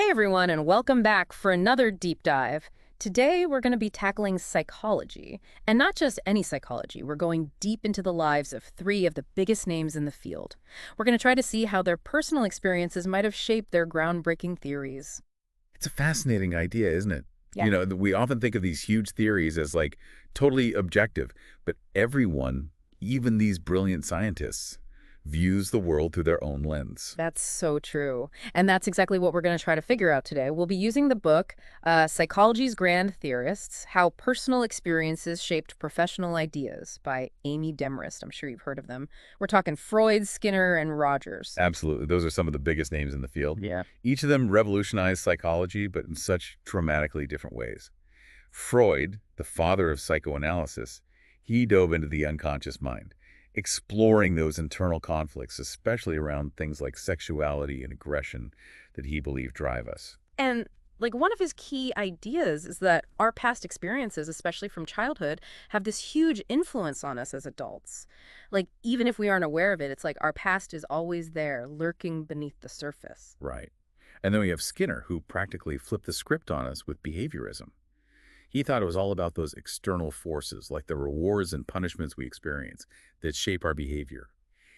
Hey everyone, and welcome back for another deep dive. Today we're going to be tackling psychology, and not just any psychology. We're going deep into the lives of three of the biggest names in the field. We're going to try to see how their personal experiences might have shaped their groundbreaking theories. It's a fascinating idea, isn't it? Yeah. We often think of these huge theories as like totally objective, but everyone, even these brilliant scientists, views the world through their own lens. That's so true. And that's exactly what we're going to try to figure out today. We'll be using the book, Psychology's Grand Theorists, How Personal Experiences Shaped Professional Ideas by Amy Demorest. I'm sure you've heard of them. We're talking Freud, Skinner, and Rogers. Absolutely. Those are some of the biggest names in the field. Yeah. Each of them revolutionized psychology, but in such dramatically different ways. Freud, the father of psychoanalysis, he dove into the unconscious mind, exploring those internal conflicts, especially around things like sexuality and aggression that he believed drive us. And one of his key ideas is that our past experiences, especially from childhood, have this huge influence on us as adults. Even if we aren't aware of it, it's like our past is always there, lurking beneath the surface. Right. And then we have Skinner, who practically flipped the script on us with behaviorism. He thought it was all about those external forces, like the rewards and punishments we experience, that shape our behavior.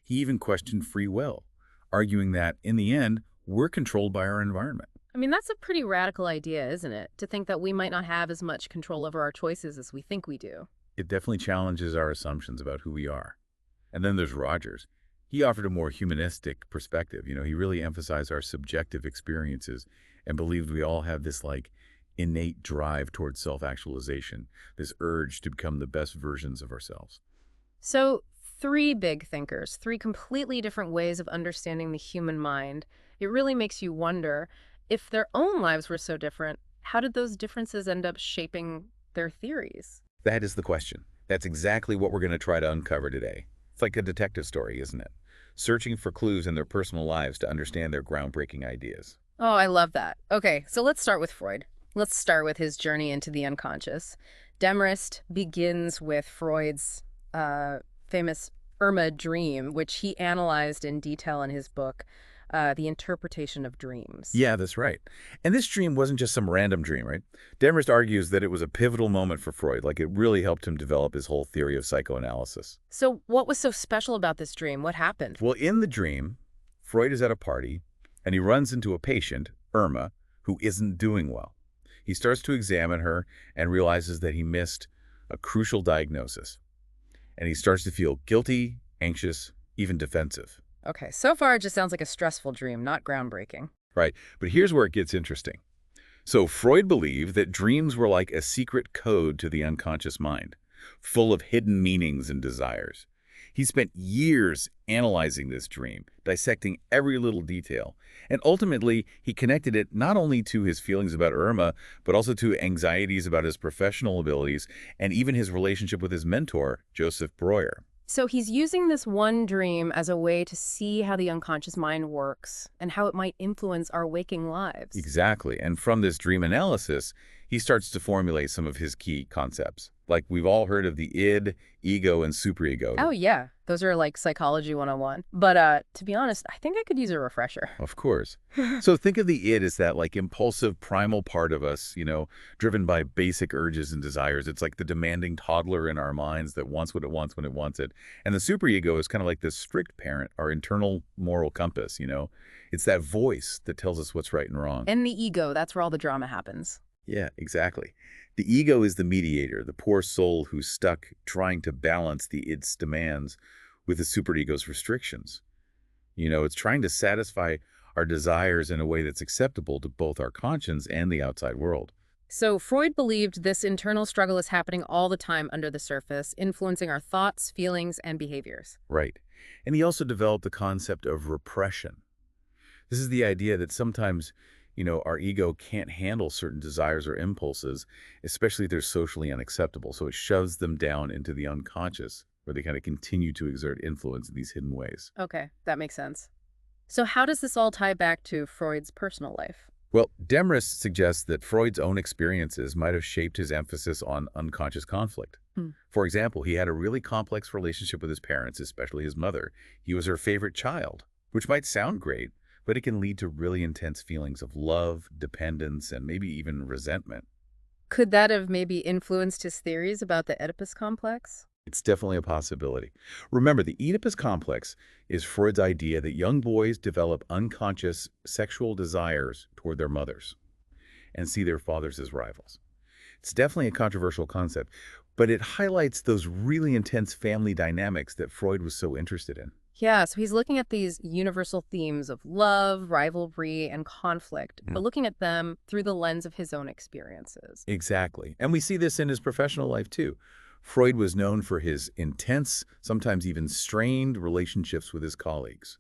He even questioned free will, arguing that, in the end, we're controlled by our environment. I mean, that's a pretty radical idea, isn't it? To think that we might not have as much control over our choices as we think we do. It definitely challenges our assumptions about who we are. And then there's Rogers. He offered a more humanistic perspective. He really emphasized our subjective experiences and believed we all have this, innate drive towards self-actualization, this urge to become the best versions of ourselves. So, three big thinkers, three completely different ways of understanding the human mind. It really makes you wonder, if their own lives were so different, how did those differences end up shaping their theories? That is the question. That's exactly what we're going to try to uncover today. It's like a detective story, isn't it? Searching for clues in their personal lives to understand their groundbreaking ideas. Oh, I love that. Okay, so let's start with Freud. Let's start with his journey into the unconscious. Demarest begins with Freud's famous Irma dream, which he analyzed in detail in his book, The Interpretation of Dreams. Yeah, that's right. And this dream wasn't just some random dream, right? Demarest argues that it was a pivotal moment for Freud, it really helped him develop his whole theory of psychoanalysis. So what was so special about this dream? What happened? Well, in the dream, Freud is at a party, and he runs into a patient, Irma, who isn't doing well. He starts to examine her and realizes that he missed a crucial diagnosis. And he starts to feel guilty, anxious, even defensive. Okay, so far it just sounds like a stressful dream, not groundbreaking. Right, but here's where it gets interesting. So Freud believed that dreams were like a secret code to the unconscious mind, full of hidden meanings and desires. He spent years analyzing this dream, dissecting every little detail, and ultimately he connected it not only to his feelings about Irma, but also to anxieties about his professional abilities and even his relationship with his mentor, Joseph Breuer. So he's using this one dream as a way to see how the unconscious mind works and how it might influence our waking lives. Exactly, and from this dream analysis, he starts to formulate some of his key concepts. Like we've all heard of the id, ego, and superego. Oh, yeah. Those are like Psychology 101. But to be honest, I think I could use a refresher. Of course. So think of the id as that impulsive primal part of us, driven by basic urges and desires. It's like the demanding toddler in our minds that wants what it wants when it wants it. And the superego is kind of like this strict parent, our internal moral compass, It's that voice that tells us what's right and wrong. And the ego, that's where all the drama happens. Yeah, exactly. The ego is the mediator, the poor soul who's stuck trying to balance the id's demands with the superego's restrictions. It's trying to satisfy our desires in a way that's acceptable to both our conscience and the outside world. So Freud believed this internal struggle is happening all the time under the surface, influencing our thoughts, feelings, and behaviors. Right. And he also developed the concept of repression. This is the idea that sometimes our ego can't handle certain desires or impulses, especially if they're socially unacceptable. So it shoves them down into the unconscious, where they kind of continue to exert influence in these hidden ways. Okay, that makes sense. So how does this all tie back to Freud's personal life? Well, Demarest suggests that Freud's own experiences might have shaped his emphasis on unconscious conflict. For example, he had a really complex relationship with his parents, especially his mother. He was her favorite child, which might sound great, but it can lead to really intense feelings of love, dependence, and maybe even resentment. Could that have maybe influenced his theories about the Oedipus complex? It's definitely a possibility. Remember, the Oedipus complex is Freud's idea that young boys develop unconscious sexual desires toward their mothers and see their fathers as rivals. It's definitely a controversial concept, but it highlights those really intense family dynamics that Freud was so interested in. Yeah, so he's looking at these universal themes of love, rivalry, and conflict, but looking at them through the lens of his own experiences. Exactly. And we see this in his professional life, too. Freud was known for his intense, sometimes even strained relationships with his colleagues.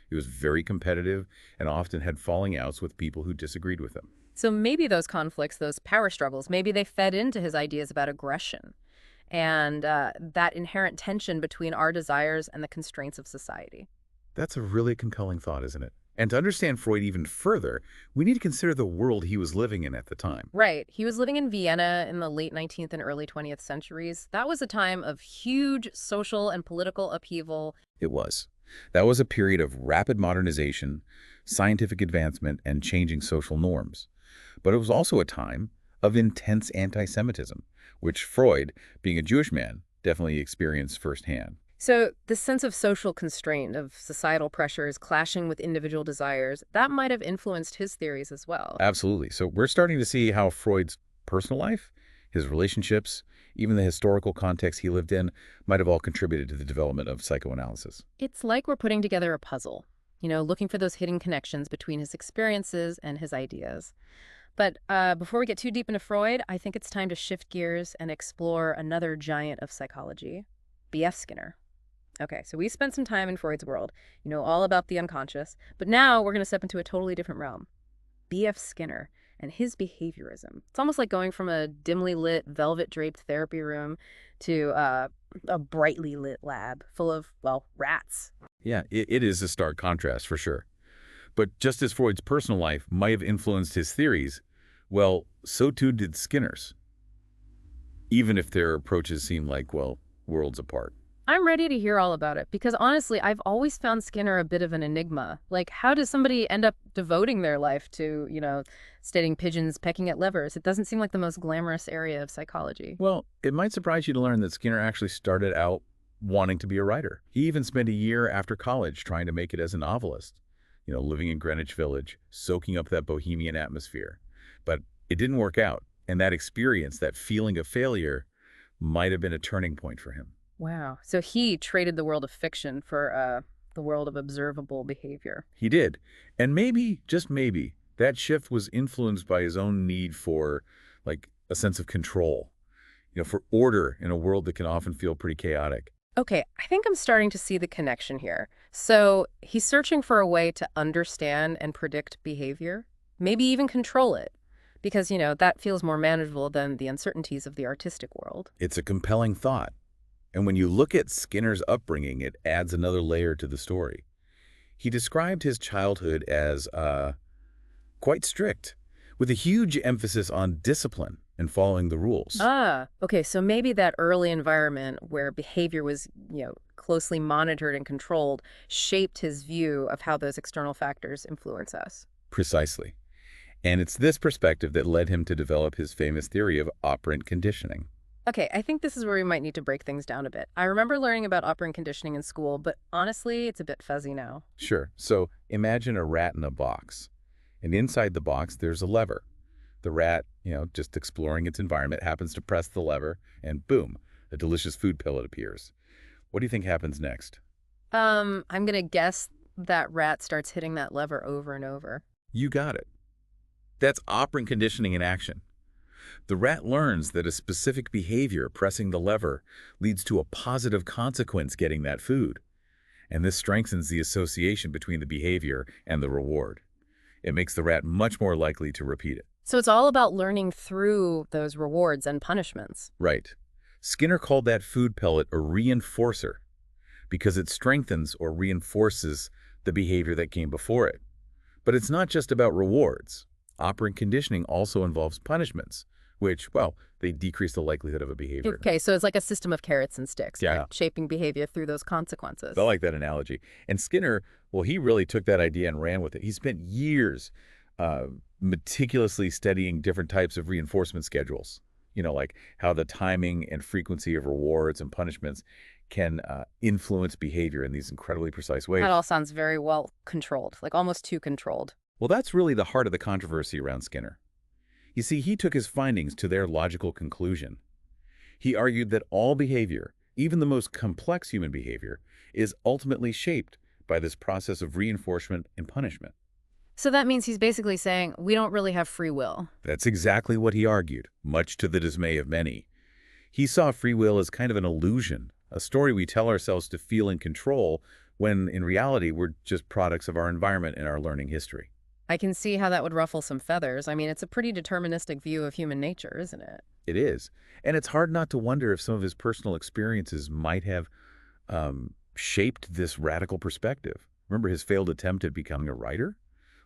He was very competitive and often had falling outs with people who disagreed with him. So maybe those conflicts, those power struggles, maybe they fed into his ideas about aggression and that inherent tension between our desires and the constraints of society. That's a really compelling thought, isn't it? And to understand Freud even further, we need to consider the world he was living in at the time. Right. He was living in Vienna in the late 19th and early 20th centuries. That was a time of huge social and political upheaval. It was. That was a period of rapid modernization, scientific advancement, and changing social norms. But it was also a time of intense anti-Semitism, which Freud, being a Jewish man, definitely experienced firsthand. So the sense of social constraint, of societal pressures clashing with individual desires, that might have influenced his theories as well. Absolutely. So we're starting to see how Freud's personal life, his relationships, even the historical context he lived in, might have all contributed to the development of psychoanalysis. It's like we're putting together a puzzle, looking for those hidden connections between his experiences and his ideas. But before we get too deep into Freud, I think it's time to shift gears and explore another giant of psychology, B.F. Skinner. Okay, so we spent some time in Freud's world, all about the unconscious, but now we're going to step into a totally different realm. B.F. Skinner and his behaviorism. It's almost like going from a dimly lit, velvet-draped therapy room to a brightly lit lab full of, well, rats. Yeah, it is a stark contrast for sure. But just as Freud's personal life might have influenced his theories, well, so too did Skinner's. Even if their approaches seem like, well, worlds apart. I'm ready to hear all about it because honestly, I've always found Skinner a bit of an enigma. Like, how does somebody end up devoting their life to, studying pigeons pecking at levers? It doesn't seem like the most glamorous area of psychology. Well, it might surprise you to learn that Skinner actually started out wanting to be a writer. He even spent a year after college trying to make it as a novelist, living in Greenwich Village, soaking up that bohemian atmosphere. But it didn't work out, and that experience, that feeling of failure, might have been a turning point for him. Wow. So he traded the world of fiction for the world of observable behavior. He did. And maybe, just maybe, that shift was influenced by his own need for, like, a sense of control, for order in a world that can often feel pretty chaotic. Okay, I think I'm starting to see the connection here. So he's searching for a way to understand and predict behavior, maybe even control it, because, that feels more manageable than the uncertainties of the artistic world. It's a compelling thought. And when you look at Skinner's upbringing, it adds another layer to the story. He described his childhood as quite strict, with a huge emphasis on discipline and following the rules. Okay, so maybe that early environment where behavior was, closely monitored and controlled shaped his view of how those external factors influence us. Precisely. And it's this perspective that led him to develop his famous theory of operant conditioning. Okay, I think this is where we might need to break things down a bit. I remember learning about operant conditioning in school, but honestly, it's a bit fuzzy now. Sure. So imagine a rat in a box. And inside the box, there's a lever. The rat, just exploring its environment, happens to press the lever, and boom, a delicious food pellet appears. What do you think happens next? I'm going to guess that rat starts hitting that lever over and over. You got it. That's operant conditioning in action. The rat learns that a specific behavior, pressing the lever, leads to a positive consequence getting that food. And this strengthens the association between the behavior and the reward. It makes the rat much more likely to repeat it. So it's all about learning through those rewards and punishments. Right. Skinner called that food pellet a reinforcer because it strengthens or reinforces the behavior that came before it. But it's not just about rewards. Operant conditioning also involves punishments, which, well, they decrease the likelihood of a behavior. Okay, so it's like a system of carrots and sticks, right? Yeah. Shaping behavior through those I consequences. like that analogy. And Skinner, well, he really took that idea and ran with it. He spent years uh, meticulously studying different types of reinforcement schedules, like how the timing and frequency of rewards and punishments can influence behavior in these incredibly precise That ways. all sounds very well controlled, like almost too controlled. Well, that's really the heart of the controversy around Skinner. You see, he took his findings to their logical conclusion. He argued that all behavior, even the most complex human behavior, is ultimately shaped by this process of reinforcement and punishment. So that means he's basically saying we don't really have free will. That's exactly what he argued, much to the dismay of many. He saw free will as kind of an illusion, a story we tell ourselves to feel in control, when in reality we're just products of our environment and our learning history. I can see how that would ruffle some feathers. I mean, it's a pretty deterministic view of human nature, isn't it? It is. And it's hard not to wonder if some of his personal experiences might have shaped this radical perspective. Remember his failed attempt at becoming a writer?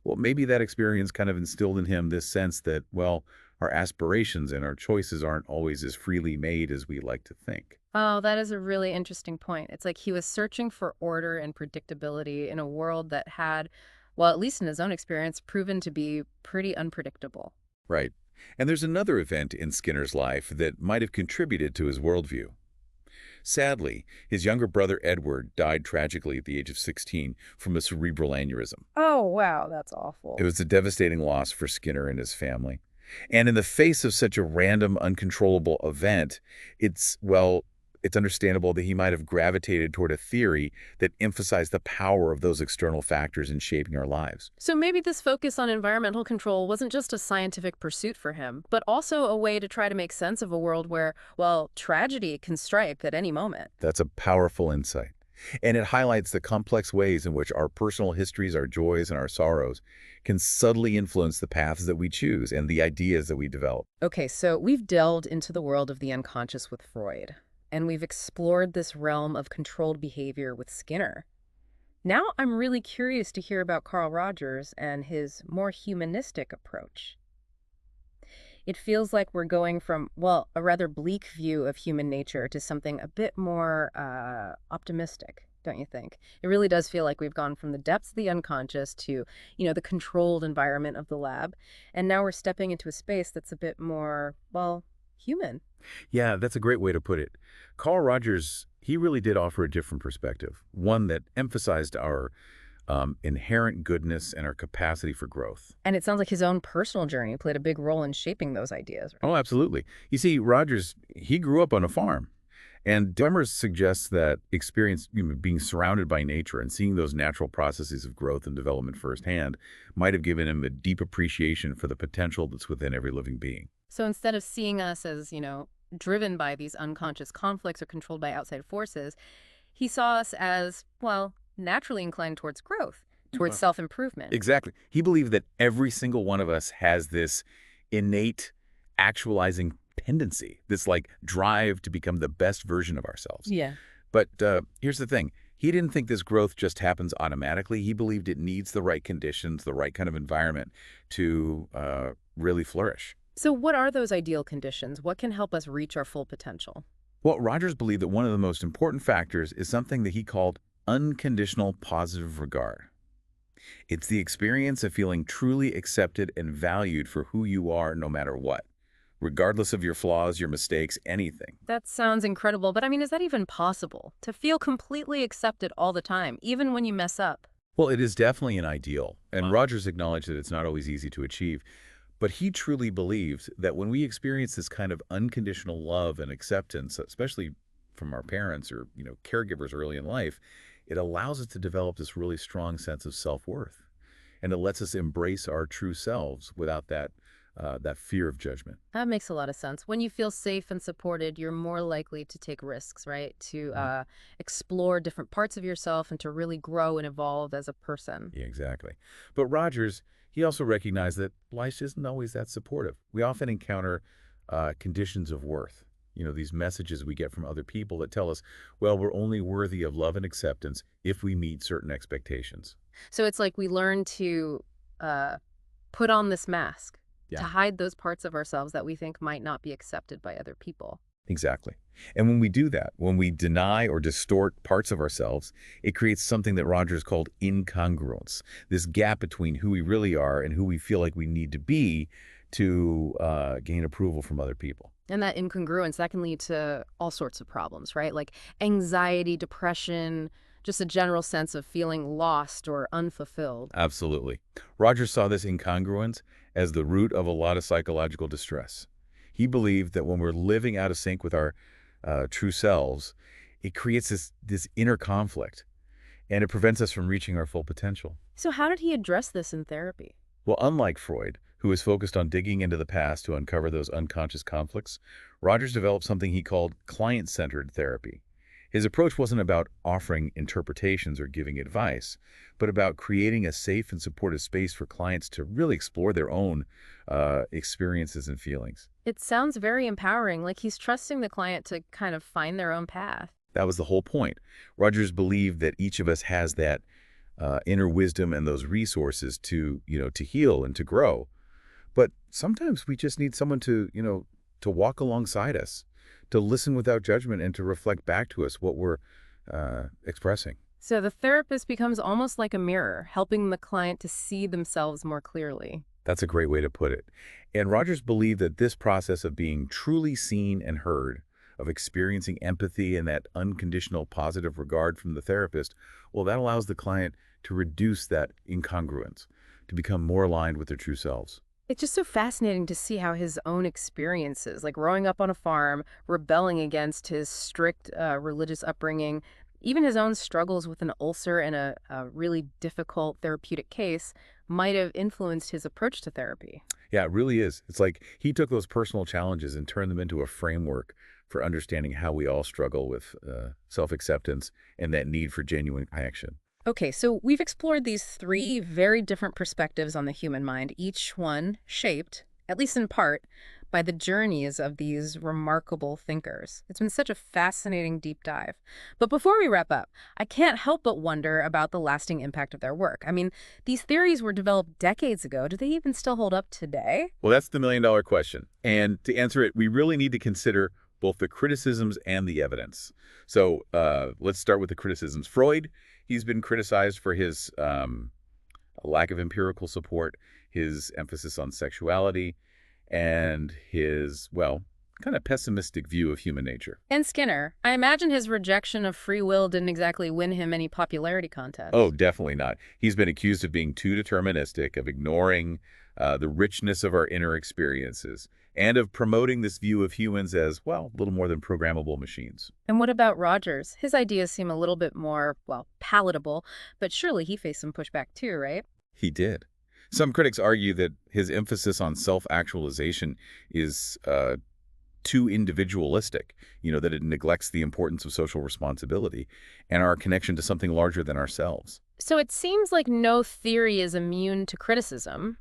Well, maybe that experience kind of instilled in him this sense that, well, our aspirations and our choices aren't always as freely made as we like to think. Oh, that is a really interesting point. It's like he was searching for order and predictability in a world that had, well, at least in his own experience, proven to be pretty unpredictable. Right. And there's another event in Skinner's life that might have contributed to his worldview. Sadly, his younger brother Edward died tragically at the age of 16 from a cerebral aneurysm. Oh, wow, that's It awful. was a devastating loss for Skinner and his family. And in the face of such a random, uncontrollable event, it's understandable that he might have gravitated toward a theory that emphasized the power of those external factors in shaping our lives. So maybe this focus on environmental control wasn't just a scientific pursuit for him, but also a way to try to make sense of a world where, well, tragedy can strike at any moment. That's a powerful insight. And it highlights the complex ways in which our personal histories, our joys, and our sorrows can subtly influence the paths that we choose and the ideas that we develop. Okay, so we've delved into the world of the unconscious with Freud, and we've explored this realm of controlled behavior with Skinner. Now I'm really curious to hear about Carl Rogers and his more humanistic approach. It feels like we're going from, well, a rather bleak view of human nature to something a bit more optimistic, don't you think? It really does feel like we've gone from the depths of the unconscious to, the controlled environment of the lab, and now we're stepping into a space that's a bit more, well, human. Yeah, that's a great way to put it. Carl Rogers, he really did offer a different perspective, one that emphasized our inherent goodness and our capacity for growth. And it sounds like his own personal journey played a big role in shaping those ideas, right? Oh, absolutely. You see, Rogers, he grew up on a farm. And Demers suggests that experience, being surrounded by nature and seeing those natural processes of growth and development firsthand might have given him a deep appreciation for the potential that's within every living being. So instead of seeing us as, driven by these unconscious conflicts or controlled by outside forces, he saw us as, well, naturally inclined towards growth, towards self-improvement. Exactly. He believed that every single one of us has this innate actualizing tendency, this like drive to become the best version of ourselves. Yeah. But here's the thing. He didn't think this growth just happens automatically. He believed it needs the right conditions, the right kind of environment to really flourish. So what are those ideal conditions? What can help us reach our full potential? Well, Rogers believed that one of the most important factors is something that he called unconditional positive regard. It's the experience of feeling truly accepted and valued for who you are no matter what, regardless of your flaws, your mistakes, anything. That sounds incredible, but I mean, is that even possible? To feel completely accepted all the time, even when you mess up? Well, it is definitely an ideal, and Wow. Rogers acknowledged that it's not always easy to achieve, but he truly believed that when we experience this kind of unconditional love and acceptance, especially from our parents or, caregivers early in life, it allows us to develop this really strong sense of self-worth, and it lets us embrace our true selves without that fear of judgment. That makes a lot of sense. When you feel safe and supported, you're more likely to take risks, right? To explore different parts of yourself and to really grow and evolve as a person. Yeah, exactly. But Rogers, he also recognized that life isn't always that supportive. We often encounter conditions of worth. These messages we get from other people that tell us, well, we're only worthy of love and acceptance if we meet certain expectations. So it's like we learn to uh, put on this mask. to Yeah. hide those parts of ourselves that we think might not be accepted by other people. Exactly. And when we do that, when we deny or distort parts of ourselves, it creates something that Rogers called incongruence, this gap between who we really are and who we feel like we need to be to gain approval from other people. And that incongruence, that can lead to all sorts of problems, right? Like anxiety, depression, just a general sense of feeling lost or unfulfilled. Absolutely. Rogers saw this incongruence as the root of a lot of psychological distress. He believed that when we're living out of sync with our true selves, it creates this inner conflict, and it prevents us from reaching our full potential. So how did he address this in therapy? Well, unlike Freud, who was focused on digging into the past to uncover those unconscious conflicts, Rogers developed something he called client-centered therapy. His approach wasn't about offering interpretations or giving advice, but about creating a safe and supportive space for clients to really explore their own experiences and feelings. It sounds very empowering, like he's trusting the client to kind of find their own path. That was the whole point. Rogers believed that each of us has that inner wisdom and those resources to, to heal and to grow. But sometimes we just need someone to, to walk alongside us, to listen without judgment and to reflect back to us what we're expressing. So the therapist becomes almost like a mirror, helping the client to see themselves more clearly. That's a great way to put it. And Rogers believed that this process of being truly seen and heard, of experiencing empathy and that unconditional positive regard from the therapist, well, that allows the client to reduce that incongruence, to become more aligned with their true selves. It's just so fascinating to see how his own experiences, like growing up on a farm, rebelling against his strict religious upbringing, even his own struggles with an ulcer and a really difficult therapeutic case, might have influenced his approach to therapy. Yeah, it really is. It's like he took those personal challenges and turned them into a framework for understanding how we all struggle with self-acceptance and that need for genuine connection. Okay, so we've explored these three very different perspectives on the human mind, each one shaped, at least in part, by the journeys of these remarkable thinkers. It's been such a fascinating deep dive. But before we wrap up, I can't help but wonder about the lasting impact of their work. I mean, these theories were developed decades ago. Do they even still hold up today? Well, that's the million-dollar question. And to answer it, we really need to consider both the criticisms and the evidence. So let's start with the criticisms. Freud, he's been criticized for his lack of empirical support, his emphasis on sexuality, and his, well, kind of pessimistic view of human nature. And Skinner. I imagine his rejection of free will didn't exactly win him any popularity contests. Oh, definitely not. He's been accused of being too deterministic, of ignoring the richness of our inner experiences, and of promoting this view of humans as, well, little more than programmable machines. And what about Rogers? His ideas seem a little bit more, well, palatable, but surely he faced some pushback too, right? He did. Some critics argue that his emphasis on self-actualization is too individualistic, that it neglects the importance of social responsibility and our connection to something larger than ourselves. So it seems like no theory is immune to criticism.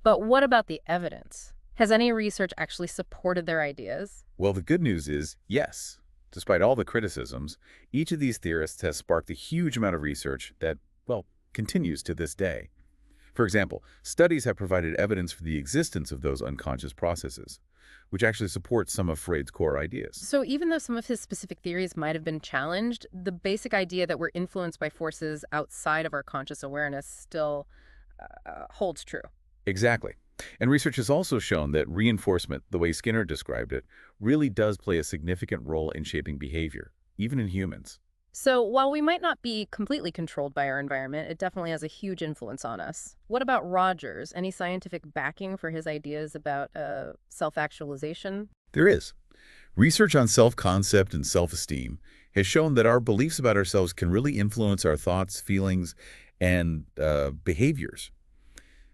But what about the evidence? Has any research actually supported their ideas? Well, the good news is, yes. Despite all the criticisms, each of these theorists has sparked a huge amount of research that, well, continues to this day. For example, studies have provided evidence for the existence of those unconscious processes, which actually supports some of Freud's core ideas. So even though some of his specific theories might have been challenged, the basic idea that we're influenced by forces outside of our conscious awareness still holds true. Exactly. And research has also shown that reinforcement, the way Skinner described it, really does play a significant role in shaping behavior, even in humans. So while we might not be completely controlled by our environment, it definitely has a huge influence on us. What about Rogers? Any scientific backing for his ideas about self-actualization? There is. Research on self-concept and self-esteem has shown that our beliefs about ourselves can really influence our thoughts, feelings, and behaviors,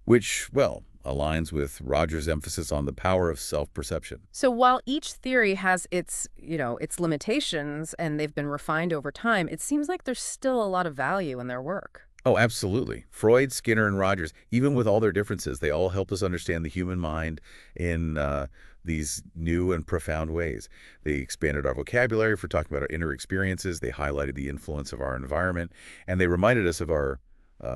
which, well, aligns with Rogers' emphasis on the power of self-perception. So while each theory has its limitations and they've been refined over time, it seems like there's still a lot of value in their work. Oh, absolutely. Freud, Skinner, and Rogers, even with all their differences, they all helped us understand the human mind in these new and profound ways. They expanded our vocabulary for talking about our inner experiences. They highlighted the influence of our environment, and they reminded us of our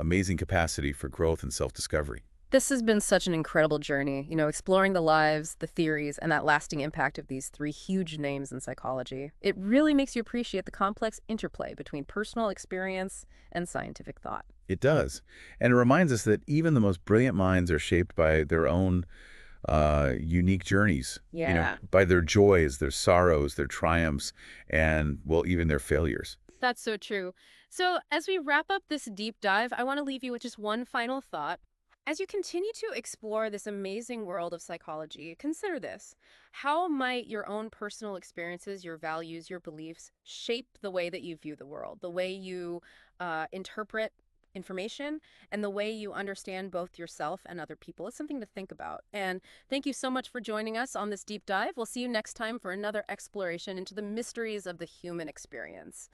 amazing capacity for growth and self-discovery. This has been such an incredible journey, exploring the lives, the theories, and that lasting impact of these three huge names in psychology. It really makes you appreciate the complex interplay between personal experience and scientific thought. It does. And it reminds us that even the most brilliant minds are shaped by their own unique journeys, Yeah. by their joys, their sorrows, their triumphs, and, well, even their failures. That's so true. So, as we wrap up this deep dive, I want to leave you with just one final thought. As you continue to explore this amazing world of psychology, consider this. How might your own personal experiences, your values, your beliefs shape the way that you view the world, the way you interpret information, and the way you understand both yourself and other people? It's something to think about. And thank you so much for joining us on this deep dive. We'll see you next time for another exploration into the mysteries of the human experience.